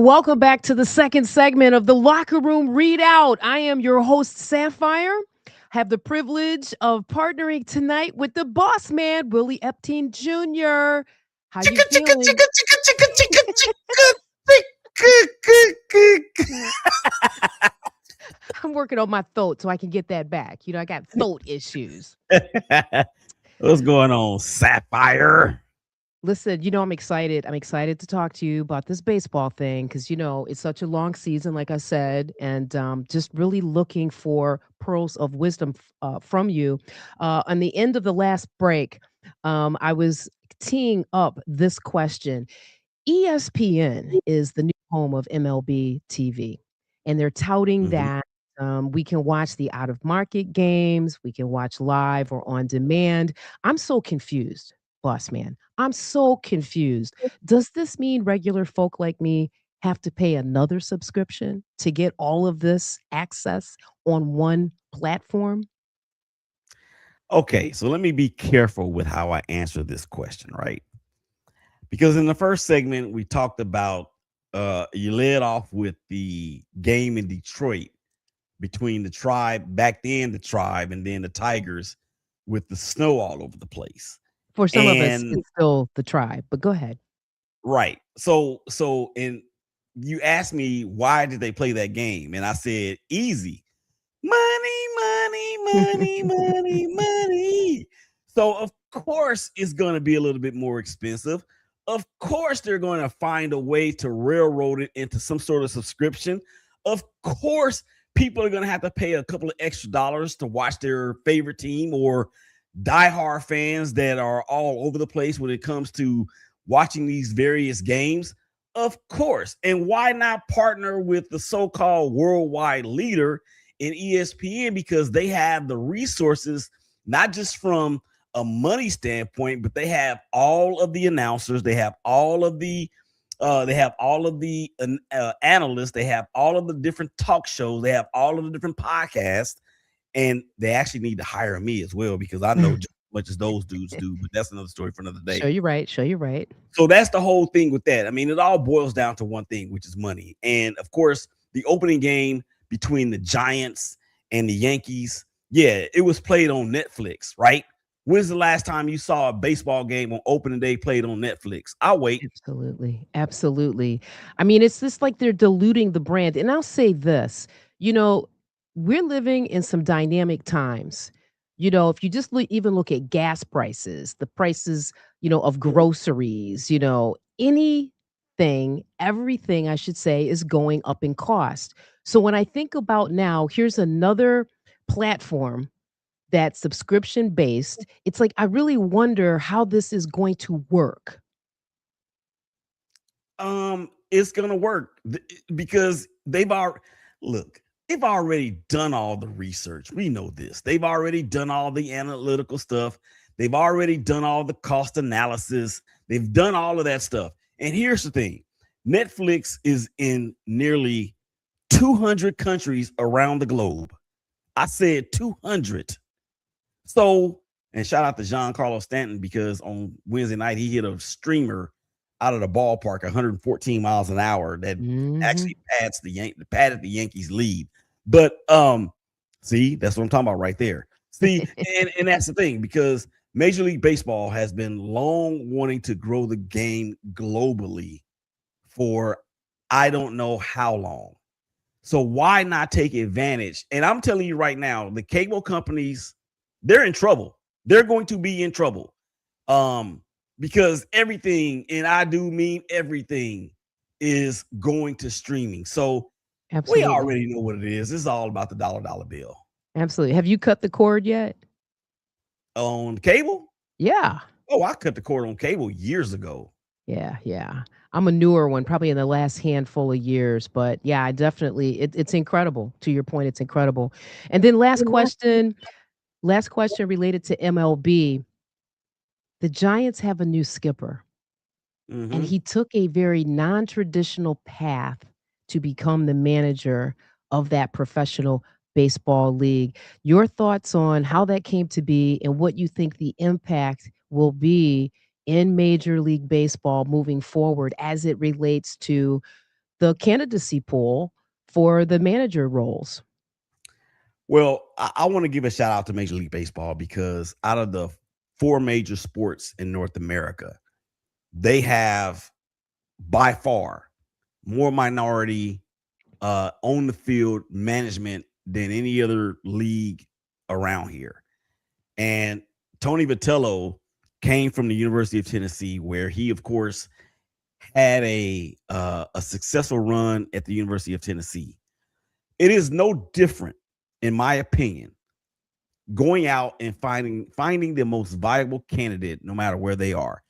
welcome back to the second segment of the Locker Room Readout. I am your host, Saphyr. Have the privilege of partnering tonight with the boss man, Willie Epstein Jr. How you Chicka, chicka, feeling? chicka, chicka, chicka, chicka, chicka, chicka, chicka. I'm working on my throat so I can get that back. I got throat issues. What's going on, Sapphire? Listen, I'm excited. I'm excited to talk to you about this baseball thing because, it's such a long season, like I said, and just really looking for pearls of wisdom from you. On the end of the last break, I was teeing up this question. ESPN is the new home of MLB TV, and they're touting Mhm. that we can watch the out of market games, we can watch live or on demand. I'm so confused, boss man. I'm so confused. Does this mean regular folk like me have to pay another subscription to get all of this access on one platform? Okay, so let me be careful with how I answer this question, right? Because in the first segment, we talked about you led off with the game in Detroit between the tribe, back then the tribe, and then the Tigers with the snow all over the place. For some of us, And it's still the tribe, but go ahead. right. And you asked me why did they play that game? And I said, easy. Money, money, money, money, money. So of course it's going to be a little bit more expensive. Of course they're going to find a way to railroad it into some sort of subscription. Of course people are going to have to pay a couple of extra dollars to watch their favorite team, or diehard fans that are all over the place when it comes to watching these various games. Of course. And why not partner with the so-called worldwide leader in ESPN? Because they have the resources, not just from a money standpoint, but they have all of the announcers, they have all of the analysts, they have all of the different talk shows, they have all of the different podcasts, and they actually need to hire me as well because I know just as much as those dudes do. But that's another story for another Show day. you right. Show you right. So that's the whole thing with that. I mean, it all boils down to one thing, which is money. And of course, the opening game between the Giants and the Yankees, yeah, it was played on Netflix, right? When's the last time you saw a baseball game on opening day played on Netflix? I'll wait. Absolutely. Absolutely. I mean, it's just like they're diluting the brand. And I'll say this, you know, we're living in some dynamic times. If you just even look at gas prices, the prices, of groceries, anything, everything, I should say, is going up in cost. So when I think about now, here's another platform that's subscription based. It's like, I really wonder how this is going to work. It's gonna work because they've already done all the research. We know this. They've already done all the analytical stuff. They've already done all the cost analysis. They've done all of that stuff. And here's the thing: Netflix is in nearly 200 countries around the globe. I said 200. So, and shout out to John Carlos Stanton because on Wednesday night he hit a streamer out of the ballpark 114 miles an hour that Mhm. actually padded the Yankees lead. But see, that's what I'm talking about right there. See, and that's the thing because Major League Baseball has been long wanting to grow the game globally for I don't know how long. So why not take advantage? And I'm telling you right now, the cable companies, they're in trouble. They're going to be in trouble. Um, because everything, and I do mean everything, is going to streaming. So we Absolutely. already know what it is. It's all about the dollar bill. Absolutely. Have you cut the cord yet? On cable? Yeah. Oh, I cut the cord on cable years ago. Yeah, yeah. I'm a newer one, probably in the last handful of years, but yeah, I definitely it's incredible. To your point, it's incredible. And then last question related to MLB. The Giants have a new skipper, and Mm-hmm. he took a very non-traditional path to become the manager of that professional baseball league. Your thoughts on how that came to be and what you think the impact will be in Major League Baseball moving forward as it relates to the candidacy pool for the manager roles? Well, I want to give a shout out to Major League Baseball because out of the four major sports in North America, they have by far more minority on the field management than any other league around here. And Tony Vitello came from the University of Tennessee, where he, of course, had a successful run at the University of Tennessee. It is no different, in my opinion, going out and finding the most viable candidate, no matter where they are.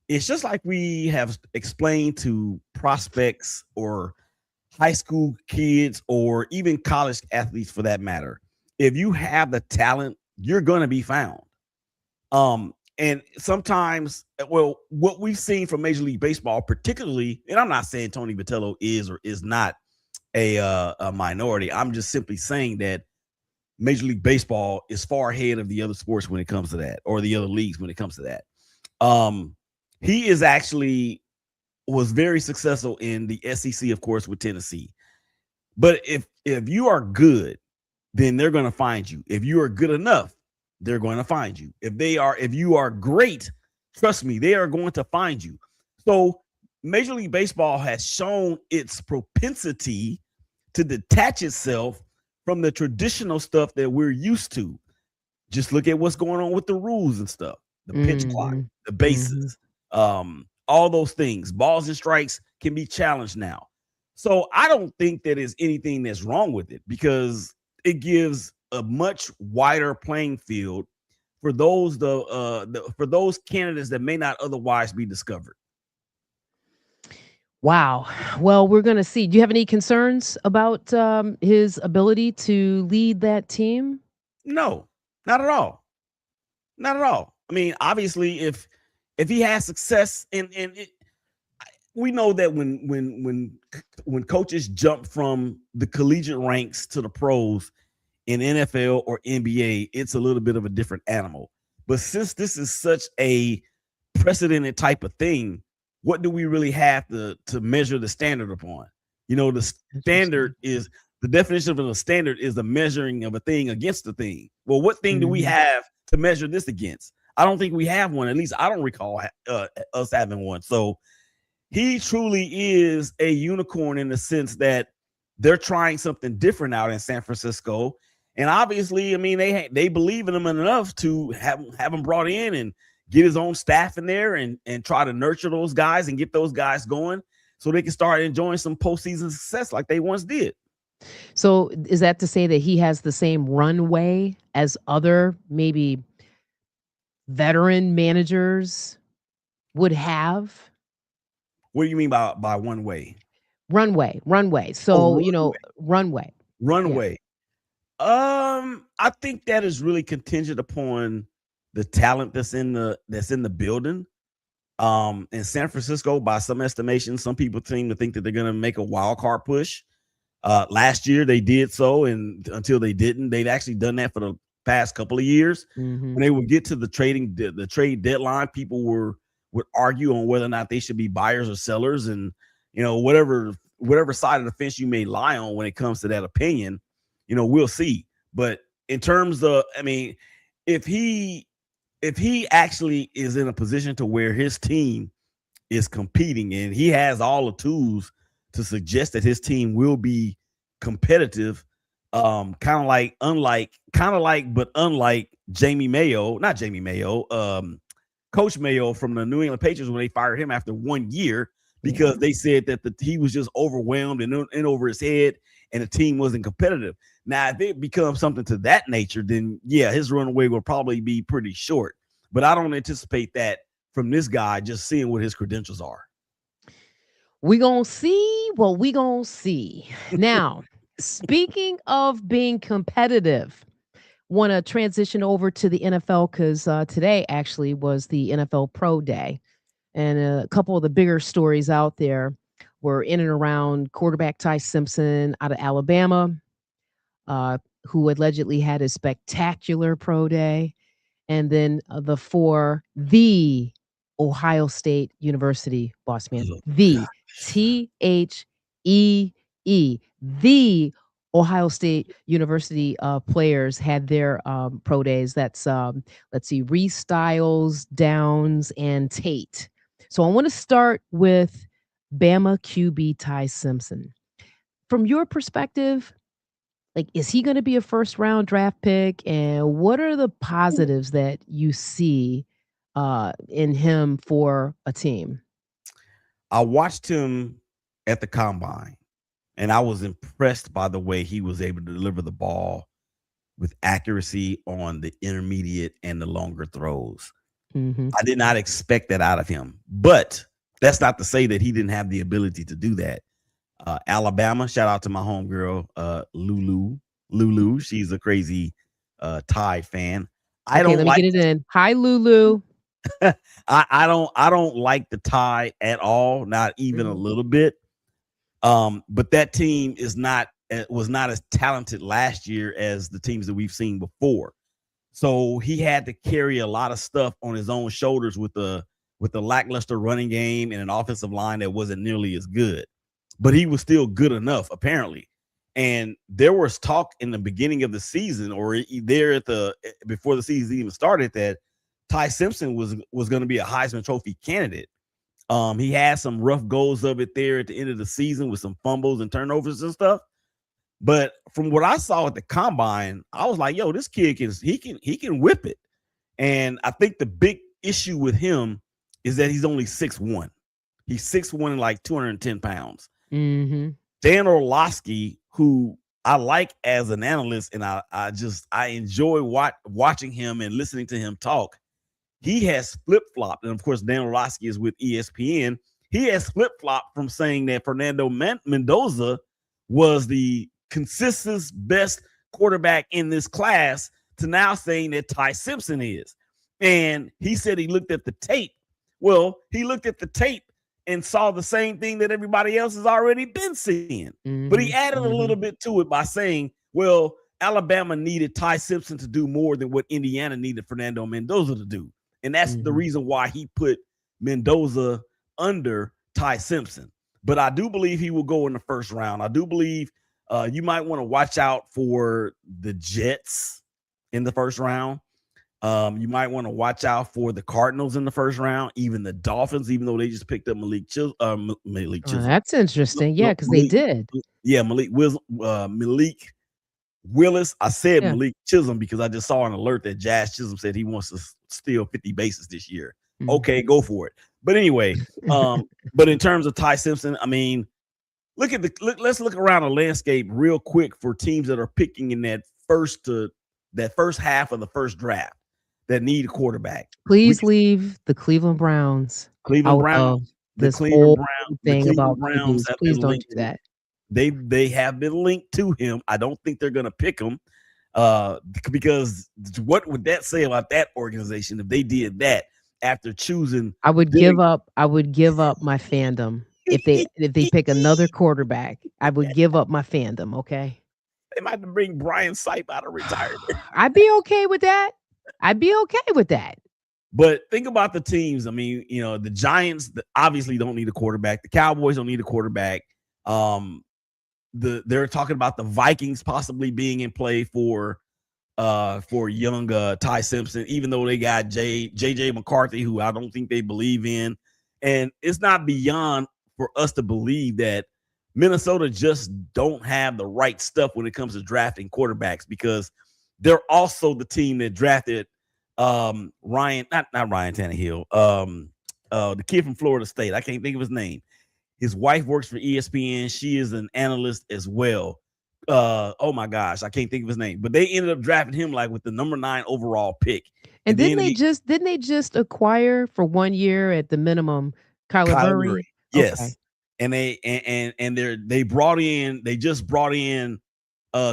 It's just like we have explained to prospects or high school kids or even college athletes for that matter. If you have the talent, you're going to be found. And sometimes, well, what we've seen from Major League Baseball, particularly, and I'm not saying Tony Vitello is or is not a minority. I'm just simply saying that Major League Baseball is far ahead of the other sports when it comes to that, or the other leagues when it comes to that. Um, he is actually was very successful in the SEC, of course, with Tennessee. But if you are good, then they're going to find you. If you are good enough, they're going to find you. If you are great, trust me, they are going to find you. So Major League Baseball has shown its propensity to detach itself from the traditional stuff that we're used to. Just look at what's going on with the rules and stuff, the pitch clock, Mhm. the Mhm. bases, all those things. Balls and strikes can be challenged now. So I don't think that there's anything that's wrong with it because it gives a much wider playing field for for those candidates that may not otherwise be discovered. Wow. Well, we're going to see. Do you have any concerns about his ability to lead that team? No, not at all. Not at all. I mean, obviously, if he has success in it, we know that when coaches jump from the collegiate ranks to the pros in NFL or NBA, it's a little bit of a different animal. But since this is such a precedented type of thing, what do we really have to measure the standard upon? You know, the standard Interesting. is the definition of a standard is the measuring of a thing against the thing. Well, what thing do we Mhm. have to measure this against? I don't think we have one. At least I don't recall us having one. So he truly is a unicorn in the sense that they're trying something different out in San Francisco. And obviously, I mean, they believe in him enough to have him brought in and get his own staff in there and try to nurture those guys and get those guys going so they can start enjoying some postseason success like they once did. So is that to say that he has the same runway as other maybe veteran managers would have? What do you mean by one way? Runway. Oh, So, runway. runway. Yeah. Runway. I think that is really contingent upon the talent that's in the building. In San Francisco, by some estimations, some people seem to think that they're going to make a wild card push. Last year they did so, and until they didn't, they've actually done that for the past couple of years. When Mhm. they would get to the trade deadline, people would argue on whether or not they should be buyers or sellers, and whatever side of the fence you may lie on when it comes to that opinion, we'll see. But in terms of, I mean, if he if he actually is in a position to where his team is competing and he has all the tools to suggest that his team will be competitive, kind of like but unlike Jamie Mayo, not Jamie Mayo, Coach Mayo from the New England Patriots when they fired him after 1 year because Yeah. they said that he was just overwhelmed and in over his head and the team wasn't competitive. Now, if it becomes something to that nature, then yeah, his runaway will probably be pretty short. But I don't anticipate that from this guy just seeing what his credentials are. We gonna see what we gonna see. Now, speaking of being competitive, want to transition over to the NFL because today actually was the NFL Pro Day, and a couple of the bigger stories out there were in and around quarterback Ty Simpson out of Alabama, who allegedly had a spectacular pro day, and then the Ohio State University boss man, Oh, the THU. E E. The Ohio State University players had their pro days. That's let's see, Reese Styles, Downs, and Tate. So I want to start with Bama QB Ty Simpson. From your perspective, like, is he going to be a first round draft pick? And what are the positives that you see in him for a team? I watched him at the combine, and I was impressed by the way he was able to deliver the ball with accuracy on the intermediate and the longer throws. Hmm. I did not expect that out of him, but that's not to say that he didn't have the ability to do that. Alabama, shout out to my homegirl, Lulu. Lulu, she's a crazy Tide fan. I Okay, don't let me like get it in. Hi, Lulu. I don't like the tie at all, not even a Mhm. little bit. But that team is not was not as talented last year as the teams that we've seen before. So he had to carry a lot of stuff on his own shoulders with the lackluster running game and an offensive line that wasn't nearly as good. But he was still good enough, apparently. And there was talk in the beginning of the season, or there at the before the season even started, that Ty Simpson was going to be a Heisman Trophy candidate. He had some rough goals of it there at the end of the season with some fumbles and turnovers and stuff. But from what I saw at the combine, I was like, "Yo, this kid can whip it." And I think the big issue with him is that he's only 6'1". He's 6'1" and like 210 pounds. Mhm. Dan Orlovsky, who I like as an analyst, and I enjoy watching him and listening to him talk. He has flip flopped, and of course, Dan Orlovsky is with ESPN. He has flip flopped from saying that Fernando Mendoza was the consistent best quarterback in this class to now saying that Ty Simpson is. And he said he looked at the tape. Well, he looked at the tape and saw the same thing that everybody else has already been seeing. But he Mhm. added a little Mhm. bit to it by saying, well, Alabama needed Ty Simpson to do more than what Indiana needed Fernando Mendoza to do. And that's the Mhm. reason why he put Mendoza under Ty Simpson. But I do believe he will go in the first round. I do believe you might want to watch out for the Jets in the first round. You might want to watch out for the Cardinals in the first round, even the Dolphins, even though they just picked up Malik Oh, Chisholm. that's interesting. Yeah, No, because they did. yeah, Malik Willis. I said Yeah. Malik Chisholm because I just saw an alert that Jazz Chisholm said he wants to steal 50 bases this year. Mhm. Okay, go for it. But anyway, but in terms of Ty Simpson, I mean, let's look around the landscape real quick for teams that are picking in that first half of the first draft that need a quarterback. We Please can leave the Cleveland Browns Cleveland out Browns, of this whole The thing Cleveland about Browns QBs. have Please been don't linked do to that. they have been linked to him. I don't think they're going to pick him because what would that say about that organization if they did that after choosing Billy? I would give up my fandom if they pick another quarterback. I would give up my fandom, okay? They might have to bring Brian Sipe out of retirement. I'd be okay with that. I'd be okay with that. But think about the teams. I mean, the Giants obviously don't need a quarterback. The Cowboys don't need a quarterback. Um, they're talking about the Vikings possibly being in play for young Ty Simpson, even though they got JJ McCarthy, who I don't think they believe in. And it's not beyond for us to believe that Minnesota just don't have the right stuff when it comes to drafting quarterbacks, because they're also the team that drafted Ryan, not Ryan Tannehill, the kid from Florida State. I can't think of his name. His wife works for ESPN. She is an analyst as well. Oh my gosh, I can't think of his name, but they ended up drafting him like with the number 9 overall pick. And And then didn't they just acquire for 1 year at the minimum Kyler Kyler Murray, Murray? Okay. yes, and they just brought in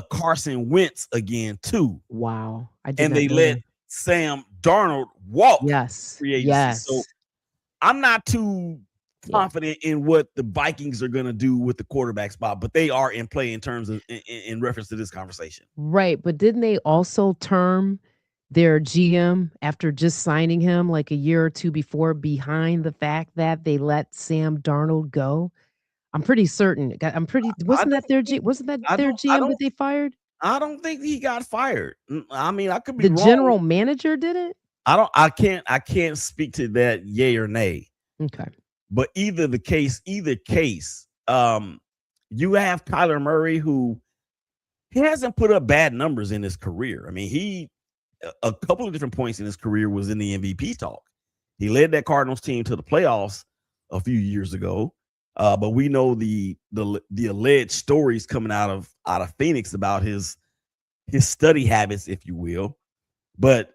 Carson Wentz again too, Wow. I did and not they know let that. Sam Darnold walk Yes. free agency. So Yes. I'm not too Yeah. confident in what the Vikings are going to do with the quarterback spot, but they are in play in terms of in reference to this conversation. Right, but didn't they also term their GM after just signing him like a year or 2 before behind the fact that they let Sam Darnold go? I'm pretty certain. I'm pretty I don't think wasn't that I their don't I GM don't that they fired? I don't think he got fired. I mean, I could be The wrong. general manager did it? I can't speak to that yay or nay. Okay. But either case, you have Kyler Murray who he hasn't put up bad numbers in his career. I mean, a couple of different points in his career was in the MVP talk. He led that Cardinals team to the playoffs a few years ago. But we know the alleged stories coming out of Phoenix about his study habits, if you will. But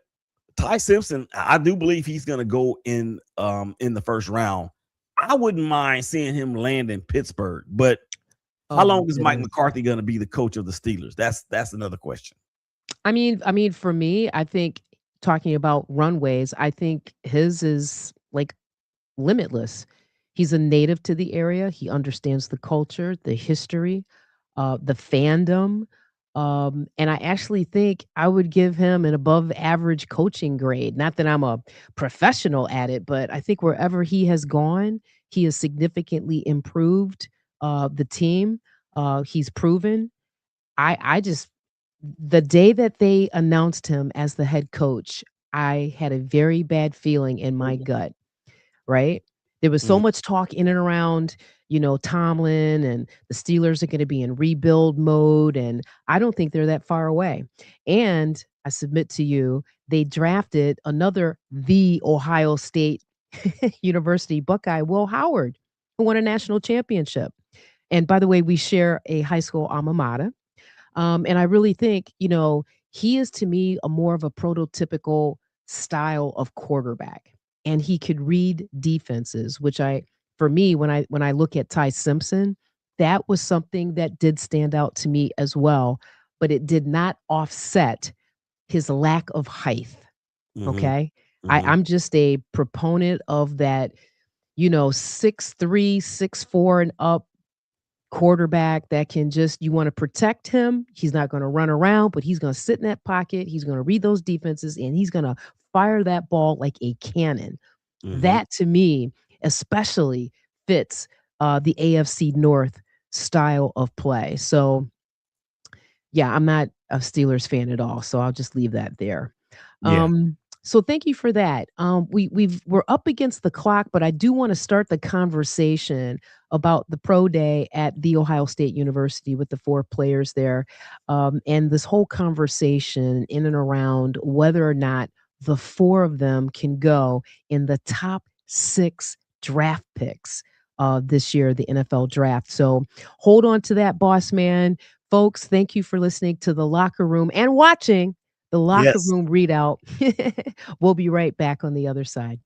Ty Simpson, I do believe he's going to go in the first round. I wouldn't mind seeing him land in Pittsburgh, but how Oh my long is Mike goodness. McCarthy going to be the coach of the Steelers? That's another question. I mean, for me, I think talking about runways, I think his is like limitless. He's a native to the area. He understands the culture, the history, the fandom. And I actually think I would give him an above average coaching grade. Not that I'm a professional at it, but I think wherever he has gone, he has significantly improved the team. He's proven. I just the day that they announced him as the head coach, I had a very bad feeling in my Mhm, gut, right? There was so mhm, much talk in and around, Tomlin and the Steelers are gonna be in rebuild mode, and I don't think they're that far away. And I submit to you, they drafted another The Ohio State University Buckeye, Will Howard, who won a national championship. And by the way, we share a high school alma mater. And I really think, he is to me a more of a prototypical style of quarterback. And he could read defenses, which for me, when I look at Ty Simpson, that was something that did stand out to me as well, but it did not offset his lack of height. mhm, Okay. mhm, I'm just a proponent of that, 6'3", 6'4", and up quarterback that can just you wanna protect him, he's not gonna run around, but he's gonna sit in that pocket, he's gonna read those defenses, and he's gonna fire that ball like a cannon. mhm. That to me especially fits, the AFC North style of play. So, yeah, I'm not a Steelers fan at all, so I'll just leave that there. Yeah. So thank you for that. We're up against the clock, but I do want to start the conversation about the pro day at the Ohio State University with the four players there, and this whole conversation in and around whether or not the four of them can go in the top six draft picks this year, the NFL draft. So hold on to that, boss man. Folks, thank you for listening to the locker room and watching the locker Yes. room readout. We'll be right back on the other side.